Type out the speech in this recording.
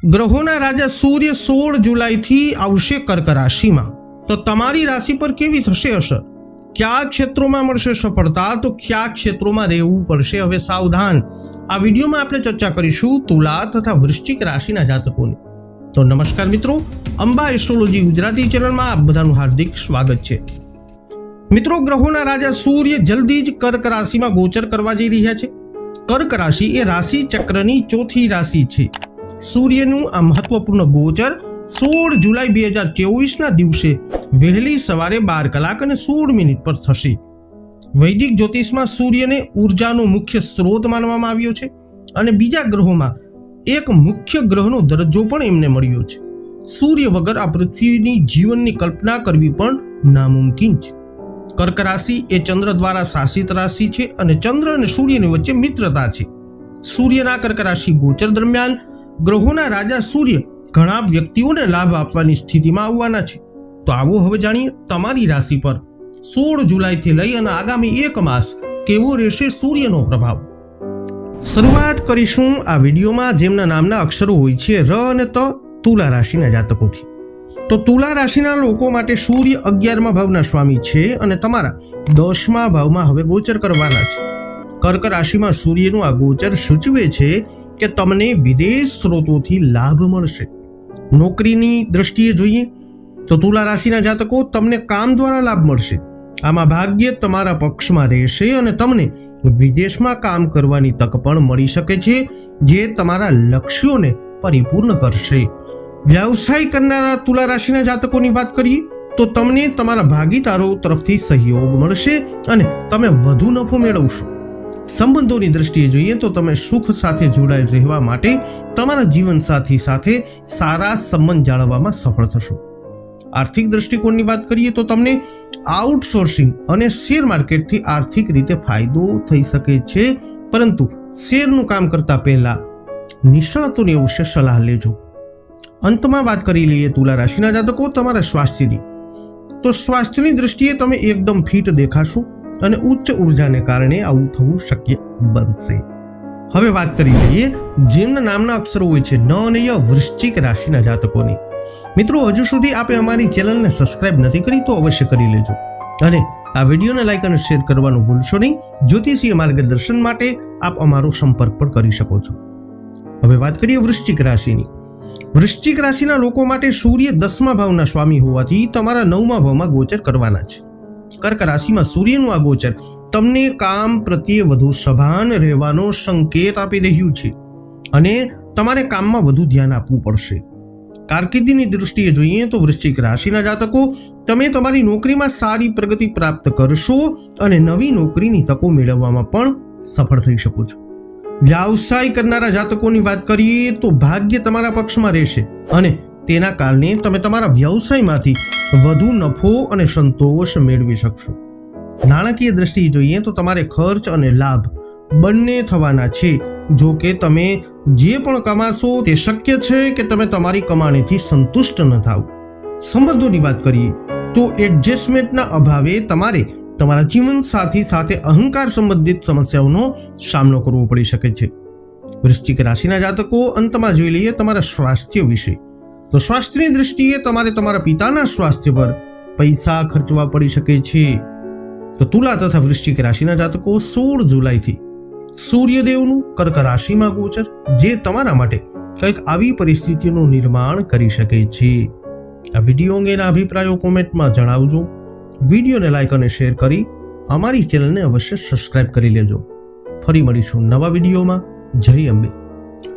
ગ્રહોના રાજા સૂર્ય 16 જુલાઈથી આવશે કર્ક રાશિમાં, તો તમારી રાશિ પર કેવી થશે અસર? કયા ક્ષેત્રોમાં મળશે સફળતા, તો કયા ક્ષેત્રોમાં રહેવું પડશે હવે સાવધાન? આ વિડીયોમાં આપણે ચર્ચા કરીશું તુલા તથા વૃશ્ચિક રાશિના જાતકોની. તો નમસ્કાર મિત્રો, અંબા એસ્ટ્રોલોજી ગુજરાતી ચેનલમાં આપ બધાનું હાર્દિક સ્વાગત છે. મિત્રો, ગ્રહોના રાજા સૂર્ય જલ્દી જ કર્ક રાશિમાં ગોચર કરવા જઈ રહ્યા છે. કર્ક રાશિ એ રાશિ ચક્રની ચોથી રાશિ છે. સૂર્યનું આ મહત્વપૂર્ણ ગોચર 16 જુલાઈ 2024ના દિવસે વહેલી સવારે 12 કલાક અને 16 મિનિટ પર થશે. વૈદિક જ્યોતિષમાં સૂર્યને ઉર્જાનો મુખ્ય સ્ત્રોત માનવામાં આવ્યો છે અને બીજા ગ્રહોમાં એક મુખ્ય ગ્રહનો દરજ્જો પણ એમને મળ્યો છે. સૂર્ય વગર આ પૃથ્વીની જીવનની કલ્પના કરવી પણ નામુમકિન છે. કર્ક રાશિ એ ચંદ્ર દ્વારા શાસિત રાશિ છે અને ચંદ્ર અને સૂર્યની વચ્ચે મિત્રતા છે. સૂર્યના કર્ક રાશિ ગોચર દરમિયાન ગ્રહોના રાજા સૂર્ય ઘણા વ્યક્તિઓને લાભ આપવાની સ્થિતિમાં આવવાના છે. તો આવો હવે જાણીએ તમારી રાશિ પર 16 જુલાઈથી લઈ અને આગામી 1 માસ કેવો રહેશે સૂર્યનો પ્રભાવ. શરૂઆત કરીશું આ વિડીયોમાં જેમના નામના અક્ષરો હોય છે ર અને ત, તુલા રાશિના જાતકોથી. તો તુલા રાશિના લોકો માટે સૂર્ય 11મા ભાવના સ્વામી છે અને તમારા 10મા ભાવમાં હવે ગોચર કરવાના છે. કર્ક રાશિમાં સૂર્યનું આ ગોચર સૂચવે છે કે તમને વિદેશ સ્ત્રોતોથી લાભ મળશે. નોકરીની દ્રષ્ટિએ જોઈએ તો તુલા રાશિના જાતકો તમને કામ દ્વારા લાભ મળશે. આમાં ભાગ્ય તમારા પક્ષમાં રહેશે અને તમને વિદેશમાં કામ કરવાની તક પણ મળી શકે છે, જે તમારા લક્ષ્યોને પરિપૂર્ણ કરશે. વ્યવસાય કરનારા તુલા રાશિના જાતકોની વાત કરીએ તો તમને તમારા ભાગીદારો તરફથી સહયોગ મળશે અને તમે વધુ નફો મેળવશો. સંબંધોની દ્રષ્ટિએ જોઈએ તો તમે સુખ સાથે જોડાયેલ રહેવા માટે તમારા જીવનસાથી સાથે સારા સંબંધ જાળવવામાં સફળ થશો. આર્થિક દ્રષ્ટિકોણની વાત કરીએ તો તમને આઉટસોર્સિંગ અને શેર માર્કેટથી આર્થિક રીતે ફાયદો થઈ શકે છે, પરંતુ શેરનું કામ કરતા પહેલા નિષ્ણાતોની અવશ્ય સલાહ લેજો. અંતમાં વાત કરી લઈએ તુલા રાશિના જાતકો તમારા સ્વાસ્થ્યની. તો સ્વાસ્થ્યની દ્રષ્ટિએ તમે એકદમ ફિટ દેખાશો અને ઉચ્ચ ઉર્જાને કારણે આવું થવું શક્ય બનશે. હવે વાત કરી લઈએ જેમના નામના અક્ષરો હોય છે ન અને ય, વૃશ્ચિક રાશિના જાતકોની. મિત્રો, હજુ સુધી આપે અમારી ચેનલને સબસ્ક્રાઇબ નથી કરી તો અવશ્ય કરી લેજો અને આ વિડીયોને લાઈક અને શેર કરવાનું ભૂલશો નહીં. જ્યોતિષીય માર્ગદર્શન માટે આપ અમારો સંપર્ક પણ કરી શકો છો. હવે વાત કરીએ વૃશ્ચિક રાશિની. વૃશ્ચિક રાશિના લોકો માટે સૂર્ય 10મા ભાવના સ્વામી હોવાથી તમારા 9મા ભાવમાં ગોચર કરવાના છે. કર્ક રાશિમાં સૂર્યનું આ ગોચર તમને કામ પ્રત્યે વધુ સભાન રહેવાનો સંકેત આપી રહ્યું છે અને તમારે કામમાં વધુ ધ્યાન આપવું પડશે. કારકિર્દીની દૃષ્ટિએ જોઈએ તો વૃશ્ચિક રાશિના જાતકો તમે તમારી નોકરીમાં સારી પ્રગતિ પ્રાપ્ત કરશો અને નવી નોકરીની તકો મેળવવામાં પણ સફળ થઈ શકો છો. વ્યવસાય કરનારા જાતકોની વાત કરીએ તો ભાગ્ય તમારા પક્ષમાં રહેશે અને તેના કારણે તમે તમારા વ્યવસાયમાંથી વધુ નફો અને સંતોષ મેળવી શકશો. નાણાકીય દ્રષ્ટિએ જોઈએ તો તમારે ખર્ચ અને લાભ બંને થવાના છે. જો કે તમે જે પણ કમાશો તે શક્ય છે કે તમે તમારી કમાણીથી સંતુષ્ટ ન થાવ. સંબંધોની વાત કરીએ તો એડજસ્ટમેન્ટના અભાવે તમારે તમારા જીવનસાથી સાથે અહંકાર સંબંધિત સમસ્યાઓનો સામનો કરવો પડી શકે છે. વૃશ્ચિક રાશિના જાતકો, અંતમાં જોઈ લઈએ તમારા સ્વાસ્થ્ય વિશે. તો સ્વાસ્થ્યની દ્રષ્ટિએ તમારે તમારા પિતાના સ્વાસ્થ્ય પર પૈસા ખર્ચવા પડી શકે છે. તો તુલા તથા વૃશ્ચિક રાશિના જાતકો 16 જુલાઈથી સૂર્યદેવનું કર્ક રાશિમાં ગોચર, જે તમારા માટે કંઈક આવી પરિસ્થિતિનું નિર્માણ કરી શકે છે. આ વિડીયો અંગેના અભિપ્રાયો કોમેન્ટમાં જણાવજો. વિડીયોને લાઈક અને શેર કરી અમારી ચેનલને અવશ્ય સબસ્ક્રાઇબ કરી લેજો. ફરી મળીશું નવા વિડીયોમાં. જય અંબે.